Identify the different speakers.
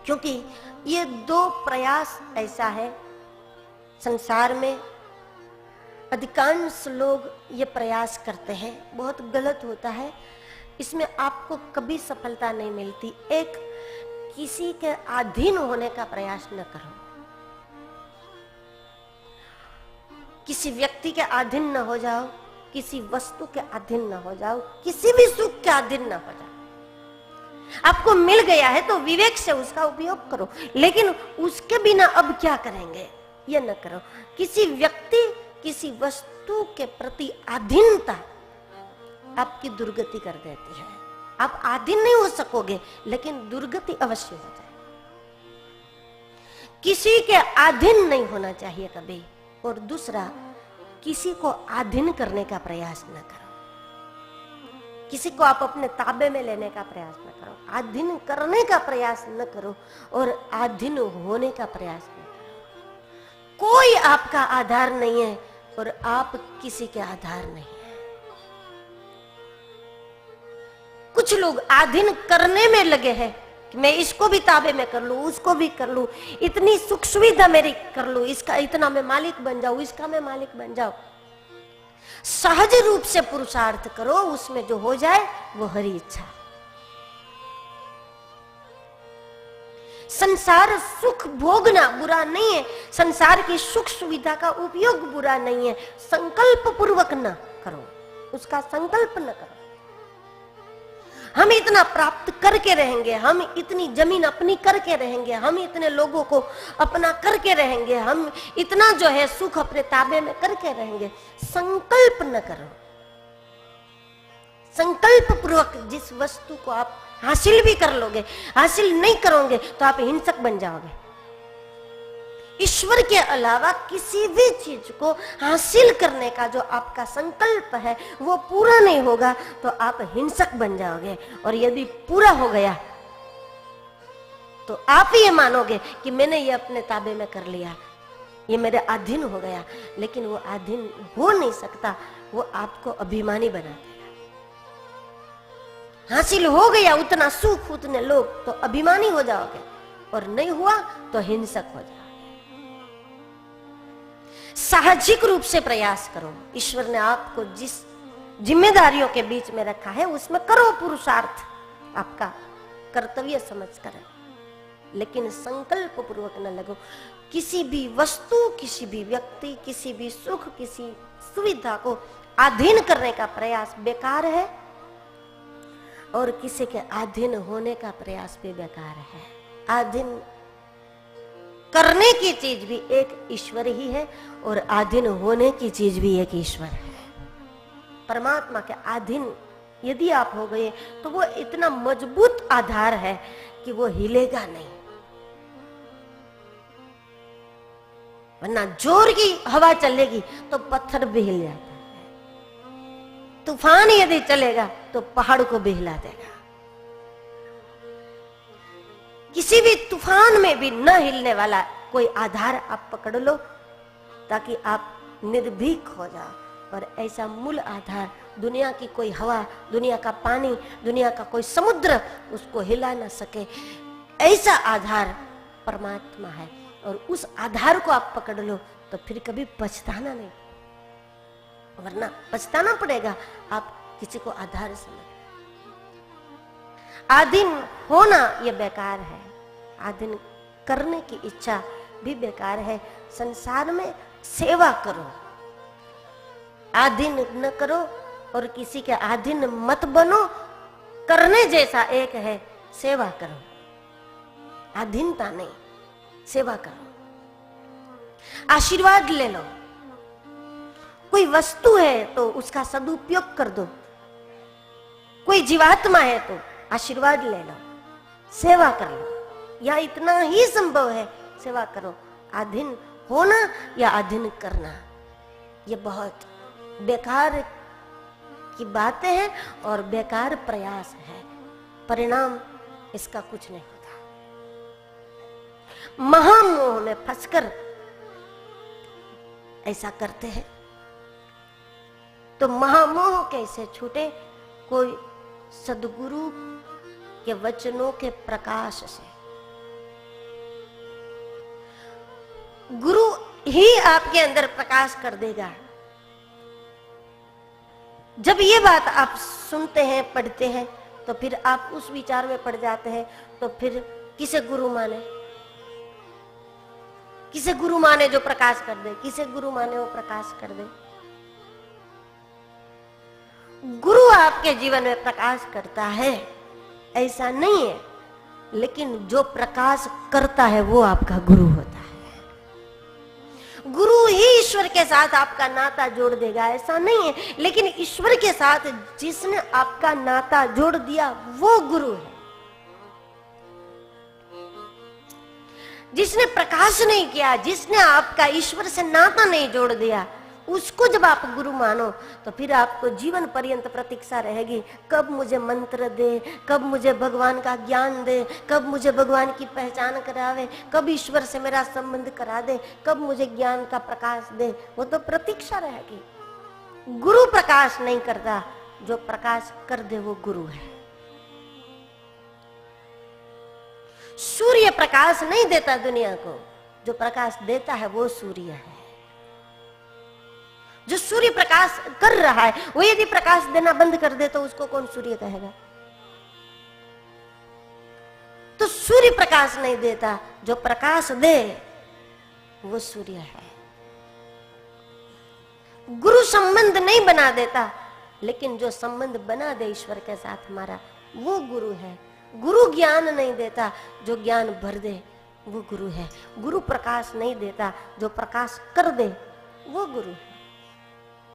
Speaker 1: क्योंकि ये दो प्रयास ऐसा है, संसार में अधिकांश लोग ये प्रयास करते हैं, बहुत गलत होता है, इसमें आपको कभी सफलता नहीं मिलती। एक, किसी के अधीन होने का प्रयास न करो, किसी व्यक्ति के अधीन न हो जाओ, किसी वस्तु के अधीन न हो जाओ, किसी भी सुख के अधीन न हो जाओ। आपको मिल गया है तो विवेक से उसका उपयोग करो, लेकिन उसके बिना अब क्या करेंगे ये न करो। किसी व्यक्ति, किसी वस्तु के प्रति अधीनता आपकी दुर्गति कर देती है। आप अधीन नहीं हो सकोगे, लेकिन दुर्गति अवश्य हो जाए। किसी के अधीन नहीं होना चाहिए कभी। और दूसरा, किसी को अधीन करने का प्रयास न करो। किसी को आप अपने ताबे में लेने का प्रयास न करो, अधीन करने का प्रयास न करो और अधीन होने का प्रयास न करो। कोई आपका आधार नहीं है और आप किसी के आधार नहीं है। कुछ लोग अधीन करने में लगे हैं कि मैं इसको भी ताबे में कर लूं, उसको भी कर लूं, इतनी सुख सुविधा मेरी कर लूं, इसका इतना मैं मालिक बन जाऊं, इसका मैं मालिक बन जाऊं। सहज रूप से पुरुषार्थ करो, उसमें जो हो जाए वो हरि इच्छा। संसार सुख भोगना बुरा नहीं है, संसार की सुख सुविधा का उपयोग बुरा नहीं है, संकल्प पूर्वक न करो, उसका संकल्प न करो। हम इतना प्राप्त करके रहेंगे, हम इतनी जमीन अपनी करके रहेंगे, हम इतने लोगों को अपना करके रहेंगे, हम इतना जो है सुख अपने ताबे में करके रहेंगे। संकल्प न करो। संकल्प पूर्वक जिस वस्तु को आप हासिल भी कर लोगे, हासिल नहीं करोगे तो आप हिंसक बन जाओगे। ईश्वर के अलावा किसी भी चीज को हासिल करने का जो आपका संकल्प है वो पूरा नहीं होगा तो आप हिंसक बन जाओगे। और यदि पूरा हो गया तो आप ये मानोगे कि मैंने ये अपने ताबे में कर लिया, ये मेरे अधीन हो गया। लेकिन वो अधीन हो नहीं सकता, वो आपको अभिमानी बना देगा। हासिल हो गया उतना सुख, उतने लोग, तो अभिमानी हो जाओगे, और नहीं हुआ तो हिंसक हो जाओगे। साहजिक रूप से प्रयास करो। ईश्वर ने आपको जिस जिम्मेदारियों के बीच में रखा है उसमें करो पुरुषार्थ, आपका कर्तव्य समझकर, लेकिन संकल्प पूर्वक न लगो। किसी भी वस्तु, किसी भी व्यक्ति, किसी भी सुख, किसी सुविधा को अधीन करने का प्रयास बेकार है और किसी के अधीन होने का प्रयास भी बेकार है। अधीन करने की चीज भी एक ईश्वर ही है और अधीन होने की चीज भी एक ईश्वर है। परमात्मा के अधीन यदि आप हो गए तो वो इतना मजबूत आधार है कि वो हिलेगा नहीं, वरना जोर की हवा चलेगी तो पत्थर भी हिल जाता है। तूफान यदि चलेगा तो पहाड़ को भी हिला देगा। किसी भी तूफान में भी न हिलने वाला कोई आधार आप पकड़ लो ताकि आप निर्भीक हो जाओ। और ऐसा मूल आधार, दुनिया की कोई हवा, दुनिया का पानी, दुनिया का कोई समुद्र उसको हिला ना सके, ऐसा आधार परमात्मा है। और उस आधार को आप पकड़ लो तो फिर कभी पछताना नहीं, वरना पछताना पड़ेगा आप किसी को आधार समझ। अधीन होना यह बेकार है, अधीन करने की इच्छा भी बेकार है। संसार में सेवा करो, अधीन न करो और किसी के अधीन मत बनो। करने जैसा एक है, सेवा करो, अधीनता नहीं, सेवा करो, आशीर्वाद ले लो। कोई वस्तु है तो उसका सदुपयोग कर दो, कोई जीवात्मा है तो आशीर्वाद ले लो, सेवा कर लो, या इतना ही संभव है सेवा करो। अधीन होना या अधीन करना ये बहुत बेकार की बातें हैं और बेकार प्रयास है, परिणाम इसका कुछ नहीं होता। महामोह में फंसकर ऐसा करते हैं तो महामोह कैसे छूटे? कोई सद्गुरु के वचनों के प्रकाश से, गुरु ही आपके अंदर प्रकाश कर देगा। जब ये बात आप सुनते हैं, पढ़ते हैं, तो फिर आप उस विचार में पड़ जाते हैं, तो फिर किसे गुरु माने? किसे गुरु माने जो प्रकाश कर दे? किसे गुरु माने वो प्रकाश कर दे? गुरु आपके जीवन में प्रकाश करता है ऐसा नहीं है, लेकिन जो प्रकाश करता है वो आपका गुरु होता है। गुरु ही ईश्वर के साथ आपका नाता जोड़ देगा ऐसा नहीं है, लेकिन ईश्वर के साथ जिसने आपका नाता जोड़ दिया वो गुरु है। जिसने प्रकाश नहीं किया, जिसने आपका ईश्वर से नाता नहीं जोड़ दिया, उसको जब आप गुरु मानो तो फिर आपको जीवन पर्यंत प्रतीक्षा रहेगी, कब मुझे मंत्र दे, कब मुझे भगवान का ज्ञान दे, कब मुझे भगवान की पहचान करावे, कब ईश्वर से मेरा संबंध करा दे, कब मुझे ज्ञान का प्रकाश दे। वो तो प्रतीक्षा रहेगी। गुरु प्रकाश नहीं करता, जो प्रकाश कर दे वो गुरु है। सूर्य प्रकाश नहीं देता दुनिया को, जो प्रकाश देता है वो सूर्य है। जो सूर्य प्रकाश कर रहा है वो यदि प्रकाश देना बंद कर दे तो उसको कौन सूर्य कहेगा? तो सूर्य प्रकाश नहीं देता, जो प्रकाश दे वो सूर्य है। गुरु संबंध नहीं बना देता, लेकिन जो संबंध बना दे ईश्वर के साथ हमारा वो गुरु है। गुरु ज्ञान नहीं देता, जो ज्ञान भर दे वो गुरु है। गुरु प्रकाश नहीं देता, जो प्रकाश कर दे वो गुरु है।